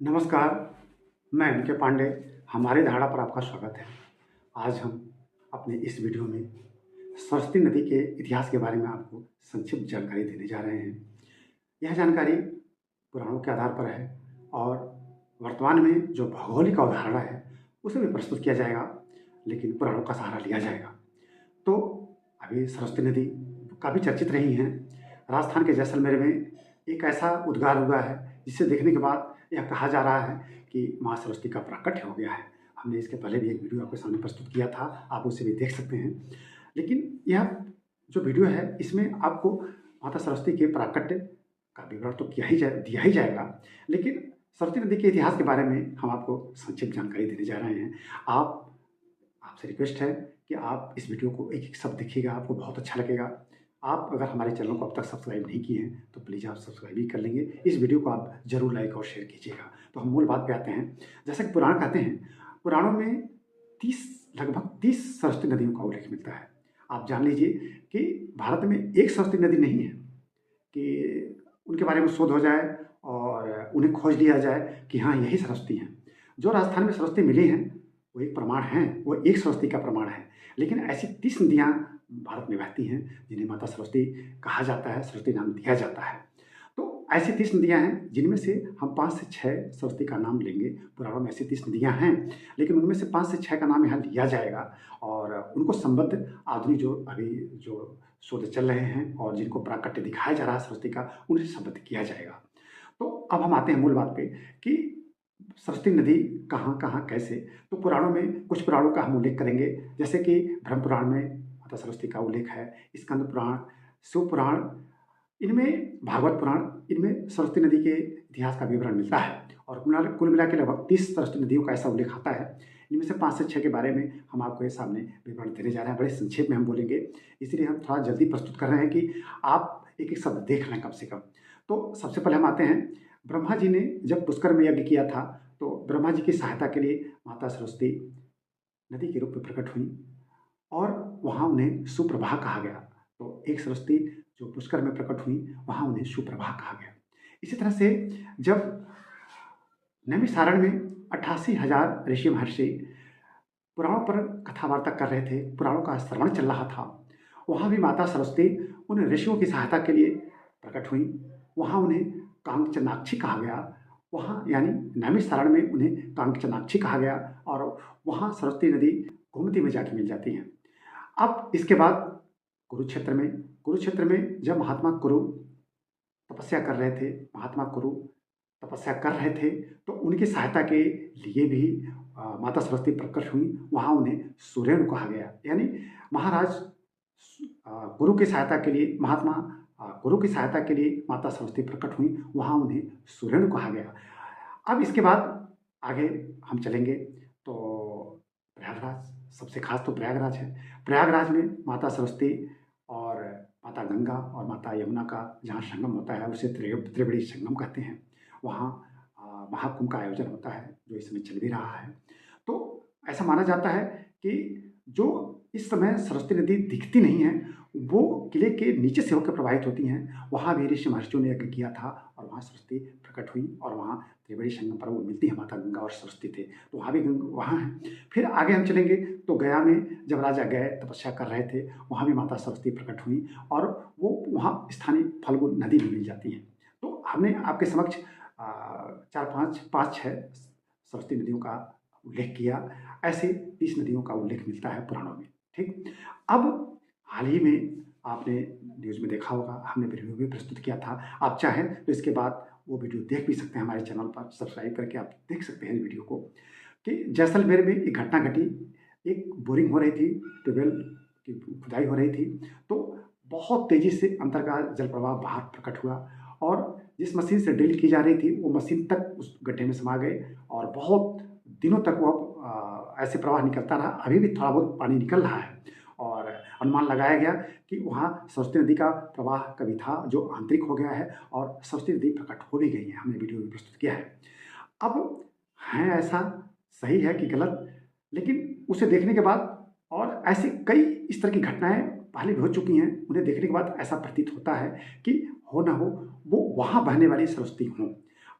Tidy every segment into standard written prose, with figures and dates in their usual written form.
नमस्कार, मैं एम.के. पांडे, हमारी धारणा पर आपका स्वागत है। आज हम अपने इस वीडियो में सरस्वती नदी के इतिहास के बारे में आपको संक्षिप्त जानकारी देने जा रहे हैं। यह जानकारी पुराणों के आधार पर है और वर्तमान में जो भौगोलिक अवधारणा है, उसे भी प्रस्तुत किया जाएगा, लेकिन पुराणों का सहारा लिया जाएगा। तो अभी सरस्वती नदी काफ़ी चर्चित रही हैं। राजस्थान के जैसलमेर में एक ऐसा उद्गार हुआ है, जिसे देखने के बाद यह कहा जा रहा है कि माँ सरस्वती का प्राकट्य हो गया है। हमने इसके पहले भी एक वीडियो आपके सामने प्रस्तुत किया था, आप उसे भी देख सकते हैं। लेकिन यह जो वीडियो है, इसमें आपको माता सरस्वती के प्राकट्य का विवरण तो दिया ही जाएगा, लेकिन सरस्वती नदी के इतिहास के बारे में हम आपको संक्षिप्त जानकारी देने जा रहे हैं। आपसे रिक्वेस्ट है कि आप इस वीडियो को एक-एक शब्द देखिएगा, आपको बहुत अच्छा लगेगा। आप अगर हमारे चैनल को अब तक सब्सक्राइब नहीं किए हैं, तो प्लीज़ आप सब्सक्राइब भी कर लेंगे। इस वीडियो को आप ज़रूर लाइक और शेयर कीजिएगा। तो हम मूल बात पे आते हैं। जैसा कि पुराण कहते हैं, पुराणों में 30 लगभग 30 सरस्वती नदियों का उल्लेख मिलता है। आप जान लीजिए कि भारत में एक सरस्वती नदी नहीं है कि उनके बारे में शोध हो जाए और उन्हें खोज लिया जाए कि हाँ, यही सरस्वती हैं। जो राजस्थान में सरस्वती मिली हैं, वो एक प्रमाण है, वो एक सरस्वती का प्रमाण है। लेकिन ऐसी 30 नदियाँ भारत में बहती हैं, जिन्हें माता सरस्वती कहा जाता है, सरस्वती नाम दिया जाता है। तो ऐसी 30 नदियाँ हैं, जिनमें से हम 5 से 6 सरस्वती का नाम लेंगे। पुराणों में ऐसी 30 नदियाँ हैं, लेकिन उनमें से 5 से 6 का नाम यहाँ लिया जाएगा और उनको संबद्ध आधुनिक जो शोध चल रहे हैं और जिनको प्राकट्य दिखाया जा रहा है सरस्वती का, उन्हें संबद्ध किया जाएगा। तो अब हम आते हैं मूल बात पे कि सरस्वती नदी कहाँ-कहाँ, कैसे? तो पुराणों में कुछ पुराणों का हम उल्लेख करेंगे, जैसे कि ब्रह्म पुराण में माता सरस्वती का उल्लेख है, स्कंद पुराण, शिव पुराण, इनमें भागवत पुराण, इनमें सरस्वती नदी के इतिहास का विवरण मिलता है और कुल मिला के लगभग 30 सरस्वती नदियों का ऐसा उल्लेख आता है। इनमें से 5 से 6 के बारे में हम आपको ये सामने विवरण देने जा रहे हैं। बड़े संक्षेप में हम बोलेंगे, इसलिए हम थोड़ा जल्दी प्रस्तुत कर रहे हैं कि आप एक-एक शब्द देख लें कम से कम। तो सबसे पहले हम आते हैं, ब्रह्मा जी ने जब पुष्कर में यज्ञ किया था, तो ब्रह्मा जी की सहायता के लिए माता सरस्वती नदी के रूप में प्रकट हुई और वहाँ उन्हें सुप्रभा कहा गया। तो एक सरस्वती जो पुष्कर में प्रकट हुई, वहाँ उन्हें सुप्रभा कहा गया। इसी तरह से जब नैमिषारण्य में 88,000 ऋषि महर्षि पुराणों पर कथा वार्ता कर रहे थे, पुराणों का श्रवण चल रहा था, वहाँ भी माता सरस्वती उन ऋषियों की सहायता के लिए प्रकट हुई। वहाँ उन्हें कांचनाक्षी कहा गया। वहाँ यानी नैमिषारण्य में उन्हें कांचनाक्षी कहा गया और वहाँ सरस्वती नदी गोमती में जाके मिल जाती है। अब इसके बाद कुरुक्षेत्र में जब महात्मा कुरु तपस्या कर रहे थे, महात्मा कुरु तपस्या कर रहे थे, तो उनकी सहायता के लिए भी माता सरस्वती प्रकट हुई। वहाँ उन्हें सुरेणु कहा गया, यानी महाराज गुरु की सहायता के लिए गुरु की सहायता के लिए माता सरस्वती प्रकट हुई, वहाँ उन्हें सुरेणु कहा गया। अब इसके बाद आगे हम चलेंगे तो प्रयागराज, सबसे खास तो प्रयागराज है। प्रयागराज में माता सरस्वती और माता गंगा और माता यमुना का जहाँ संगम होता है, उसे त्रिवेणी संगम कहते हैं। वहाँ महाकुंभ का आयोजन होता है, जो इस समय चल भी रहा है। तो ऐसा माना जाता है कि जो इस समय सरस्वती नदी दिखती नहीं है, वो किले के नीचे से होकर प्रवाहित होती हैं। वहाँ भी ऋषि महर्षियों ने यज्ञ किया था और वहाँ सरस्वती प्रकट हुई और वहाँ त्रिवेणी संगम पर वो मिलती है, माता गंगा और सरस्वती थे, तो वहाँ भी वहाँ है। फिर आगे हम चलेंगे तो गया में जब राजा गए तपस्या कर रहे थे, वहाँ भी माता सरस्वती प्रकट हुई और वो वहाँ स्थानीय फल्गु नदी भी मिल जाती है। तो हमने आपके समक्ष 5-6 सरस्वती नदियों का उल्लेख किया। ऐसे 30 नदियों का उल्लेख मिलता है पुराणों में। ठीक, अब हाल ही में आपने न्यूज़ में देखा होगा, हमने वीडियो भी प्रस्तुत किया था। आप चाहें तो इसके बाद वो वीडियो देख भी सकते हैं, हमारे चैनल पर सब्सक्राइब करके आप देख सकते हैं इस वीडियो को, कि जैसलमेर में एक घटना घटी। एक बोरिंग हो रही थी, ट्यूबवेल की खुदाई हो रही थी, तो बहुत तेज़ी से अंदर का जल प्रवाह बाहर प्रकट हुआ और जिस मशीन से ड्रिल की जा रही थी, वो मशीन तक उस गड्ढे में समा गए और बहुत दिनों तक वो ऐसे प्रवाह निकलता रहा। अभी भी थोड़ा बहुत पानी निकल रहा है और अनुमान लगाया गया कि वहाँ सरस्वती नदी का प्रवाह कभी था, जो आंतरिक हो गया है और सरस्वती नदी प्रकट हो भी गई है। हमने वीडियो में प्रस्तुत किया है। अब है ऐसा सही है कि गलत, लेकिन उसे देखने के बाद और ऐसी कई इस तरह की घटनाएँ पहले भी हो चुकी हैं, उन्हें देखने के बाद ऐसा प्रतीत होता है कि हो ना हो, वो वहाँ बहने वाली सरस्वती हों।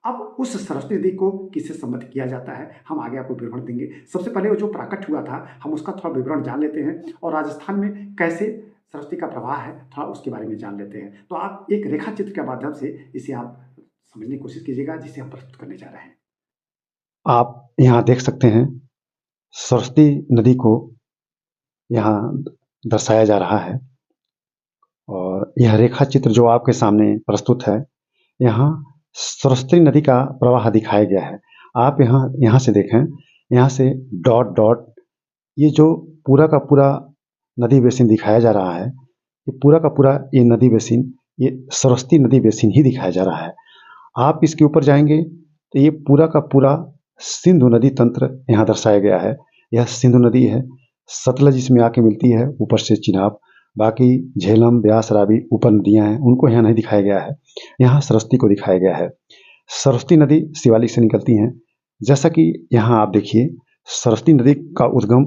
अब उस सरस्वती नदी को किससे संबद्ध किया जाता है, हम आगे आपको विवरण देंगे। सबसे पहले वो जो प्राकट्य हुआ था, हम उसका थोड़ा विवरण जान लेते हैं और राजस्थान में कैसे सरस्वती का प्रवाह है, थोड़ा उसके बारे में जान लेते हैं। तो आप एक रेखा चित्र के माध्यम से इसे आप समझने की कोशिश कीजिएगा, जिसे हम प्रस्तुत करने जा रहे हैं। आप यहाँ देख सकते हैं सरस्वती नदी को यहाँ दर्शाया जा रहा है और यह रेखा चित्र जो आपके सामने प्रस्तुत है, यहाँ सरस्वती नदी का प्रवाह दिखाया गया है। आप यहाँ यहाँ से देखें, यहाँ से डॉट डॉट ये जो पूरा का पूरा नदी बेसिन दिखाया जा रहा है, ये पूरा का पूरा ये नदी बेसिन, ये सरस्वती नदी बेसिन ही दिखाया जा रहा है। आप इसके ऊपर जाएंगे तो ये पूरा का पूरा सिंधु नदी तंत्र यहाँ दर्शाया गया है। यह सिंधु नदी है, सतलज इसमें आके मिलती है, ऊपर से चिनाब, बाकी झेलम, ब्यास, रावी ऊपर नदियाँ हैं, उनको यहाँ नहीं दिखाया गया है। यहाँ सरस्वती को दिखाया गया है। सरस्वती नदी शिवालिक से निकलती हैं। जैसा कि यहाँ आप देखिए, सरस्वती नदी का उद्गम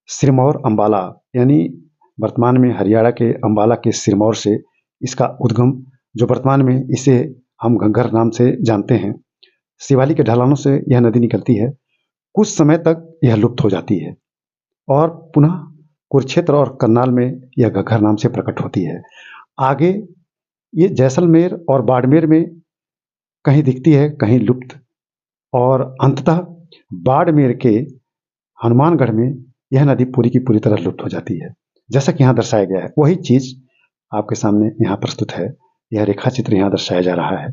सिरमौर अम्बाला, यानी वर्तमान में हरियाणा के अम्बाला के सिरमौर से इसका उद्गम, जो वर्तमान में इसे हम घग्गर नाम से जानते हैं, शिवालिक के ढलानों से यह नदी निकलती है। कुछ समय तक यह लुप्त हो जाती है और पुनः कुरुक्षेत्र और करनाल में यह घग्गर नाम से प्रकट होती है। आगे ये जैसलमेर और बाड़मेर में कहीं दिखती है, कहीं लुप्त, और अंततः बाड़मेर के हनुमानगढ़ में यह नदी पूरी की पूरी तरह लुप्त हो जाती है। जैसा कि यहाँ दर्शाया गया है, वही चीज आपके सामने यहाँ प्रस्तुत है। यह रेखा चित्र यहाँ दर्शाया जा रहा है।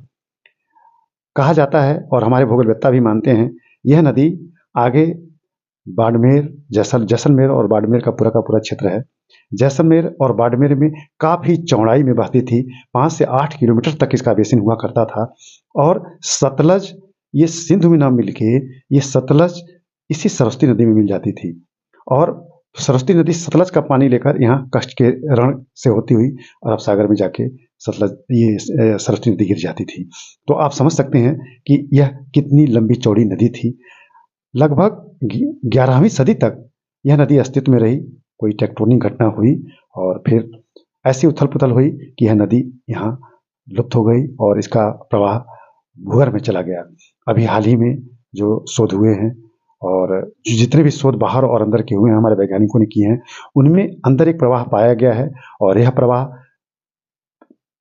कहा जाता है और हमारे भूगोलवेत्ता भी मानते हैं, यह नदी आगे बाड़मेर, जैसलमेर और बाड़मेर का पूरा क्षेत्र है। जैसलमेर और बाड़मेर में काफ़ी चौड़ाई में बहती थी, 5 से 8 किलोमीटर तक इसका बेसिन हुआ करता था। और सतलज ये सिंधु में ना मिल के ये सतलज इसी सरस्वती नदी में मिल जाती थी और सरस्वती नदी सतलज का पानी लेकर यहाँ कच्छ के रण से होती हुई अरब सागर में जाके सतलज ये सरस्वती नदी गिर जाती थी। तो आप समझ सकते हैं कि यह कितनी लंबी चौड़ी नदी थी। लगभग 11वीं सदी तक यह नदी अस्तित्व में रही। कोई टेक्टोनिक घटना हुई और फिर ऐसी उथल पुथल हुई कि यह नदी यहाँ लुप्त हो गई और इसका प्रवाह भूगर्भ में चला गया। अभी हाल ही में जो शोध हुए हैं और जितने भी शोध बाहर और अंदर के हुए हैं, हमारे वैज्ञानिकों ने किए हैं, उनमें अंदर एक प्रवाह पाया गया है और यह प्रवाह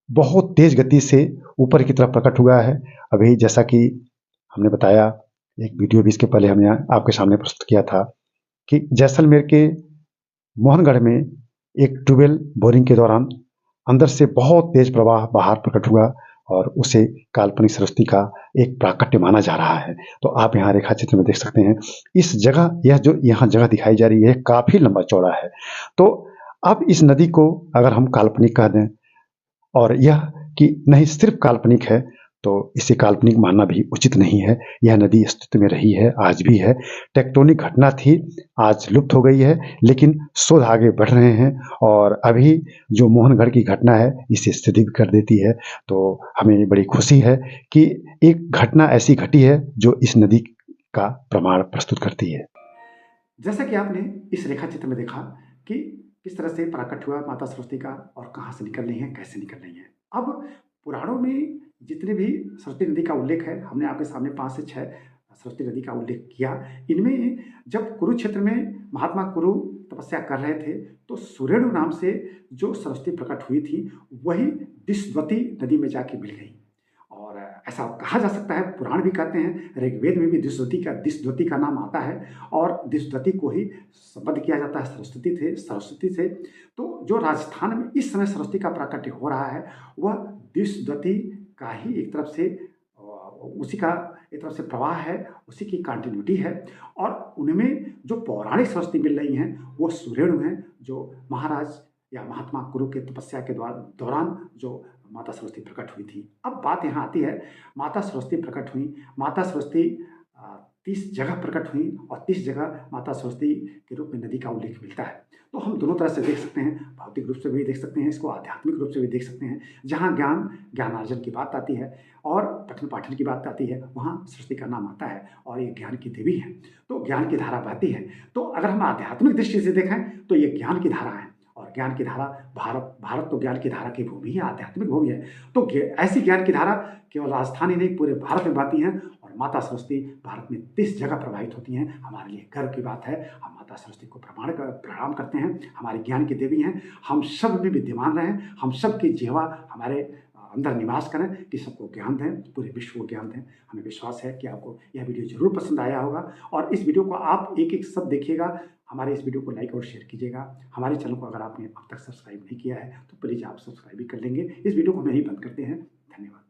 बहुत तेज गति से ऊपर की तरफ प्रकट हुआ है। अभी जैसा कि हमने बताया, एक वीडियो भी इसके पहले हमने आपके सामने प्रस्तुत किया था कि जैसलमेर के मोहनगढ़ में एक ट्यूबवेल बोरिंग के दौरान अंदर से बहुत तेज प्रवाह बाहर प्रकट हुआ और उसे काल्पनिक सरस्वती का एक प्राकट्य माना जा रहा है। तो आप यहाँ रेखा चित्र में देख सकते हैं, इस जगह, यह जो यहाँ जगह दिखाई जा रही है, काफ़ी लंबा चौड़ा है। तो अब इस नदी को अगर हम काल्पनिक कह दें और यह कि नहीं सिर्फ काल्पनिक है, तो इसे काल्पनिक मानना भी उचित नहीं है। यह नदी अस्तित्व में रही है, आज भी है। टेक्टोनिक घटना थी, आज लुप्त हो गई है, लेकिन शोध आगे बढ़ रहे हैं और अभी जो मोहनगढ़ की घटना है इसे सिद्ध कर देती है। तो हमें बड़ी खुशी है कि एक घटना ऐसी घटी है जो इस नदी का प्रमाण प्रस्तुत करती है। जैसा कि आपने इस रेखा चित्र में देखा कि किस तरह से प्राकट्य हुआ माता सरस्वती का और कहाँ से निकल रही है, कैसे निकल रही है। अब पुराणों में जितने भी सरस्वती नदी का उल्लेख है, हमने आपके सामने 5 से 6 सरस्वती नदी का उल्लेख किया। इनमें जब कुरुक्षेत्र में महात्मा कुरु तपस्या कर रहे थे, तो सुरेणु नाम से जो सरस्वती प्रकट हुई थी, वही दिशद्वती नदी में जाके मिल गई। और ऐसा कहा जा सकता है, पुराण भी कहते हैं, ऋग्वेद में भी दिशद्वती का नाम आता है और दिशद्वती को ही संबद्ध किया जाता है सरस्वती से। तो जो राजस्थान में इस समय सरस्वती का प्राकट्य हो रहा है, वह दिशद्वती का ही एक तरफ से उसी का एक तरफ से प्रवाह है, उसी की कंटिन्यूटी है। और उनमें जो पौराणिक सरस्वती मिल रही हैं, वो सुरेणु हैं, जो महाराज या महात्मा कुरु के तपस्या के दौरान जो माता सरस्वती प्रकट हुई थी। अब बात यहाँ आती है, माता सरस्वती प्रकट हुई। माता सरस्वती 30 जगह प्रकट हुई और 30 जगह माता सरस्वती के रूप में नदी का उल्लेख मिलता है। तो हम दोनों तरह से देख सकते हैं, भौतिक रूप से भी देख सकते हैं, इसको आध्यात्मिक रूप से भी देख सकते हैं। जहाँ ज्ञानार्जन की बात आती है और पठन पाठन की बात आती है, वहाँ सरस्वती का नाम आता है और ये ज्ञान की देवी है। तो ज्ञान की धारा बहती है। तो अगर हम आध्यात्मिक दृष्टि से देखें तो ये ज्ञान की धारा है और ज्ञान की धारा भारत तो ज्ञान की धारा की भूमि है, आध्यात्मिक भूमि है। तो ऐसी ज्ञान की धारा केवल राजस्थान ही नहीं पूरे भारत में बहती हैं और माता सरस्वती भारत में 30 जगह प्रवाहित होती हैं। हमारे लिए गर्व की बात है, हम माता सरस्वती को प्रणाम करते हैं, हमारी ज्ञान की देवी हैं। हम सब में विद्यमान रहें, हम सब की जीवा हमारे अंदर निवास करें कि सबको ज्ञान दें, पूरे विश्व को ज्ञान दें। हमें विश्वास है कि आपको यह वीडियो जरूर पसंद आया होगा और इस वीडियो को आप एक एक सब देखिएगा। हमारे इस वीडियो को लाइक और शेयर कीजिएगा। हमारे चैनल को अगर आपने अब तक सब्सक्राइब नहीं किया है तो प्लीज़ आप सब्सक्राइब भी कर लेंगे। इस वीडियो को हम यहीं बंद करते हैं। धन्यवाद।